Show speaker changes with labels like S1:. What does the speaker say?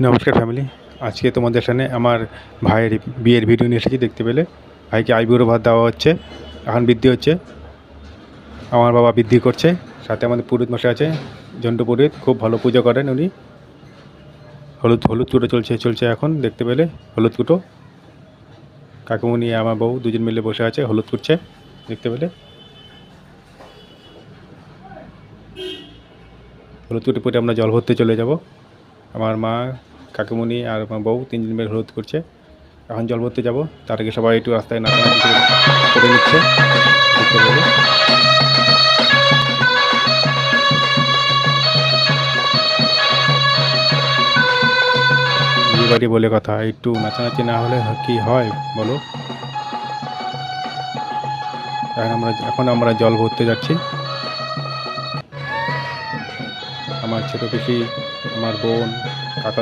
S1: নমস্কার ফ্যামিলি। আজকে তোমাদের সামনে আমার ভাইয়ের বিয়ের ভিডিও নিয়ে এসেছি। দেখতে পেলে ভাইকে আইবুড়ো ভাত দেওয়া হচ্ছে, এখন বৃদ্ধি হচ্ছে। আমার বাবা বৃদ্ধি করছে, সাথে আমাদের পুরোহিত মশাই আছে, জন্টু পুরোহিত, খুব ভালো পুজো করেন উনি। হলুদ হলুদ কুটো চলছে এখন। দেখতে পেলে হলুদ কুটো, কাকুমনি আমার বউ দুজন মিলে বসে আছে, হলুদ কুটছে। দেখতে পেলে হলুদ কুটে পরে আমরা জল ভরতে চলে যাব। আমার মা, কাকুমনি আর আমার বউ তিনজন মিলে হলুদ করছে। এখন জল ভরতে যাবো, তার আগে সবাই একটু রাস্তায় নাচানাচি করে নিচ্ছে। দেখতে পেলে বিয়ে বাড়ি বলে কথা, একটু নাচানাচি না হলে কি হয় বলো। এখন আমরা জল ভরতে যাচ্ছি। আমার ছোটো পিসি, আমার বোন,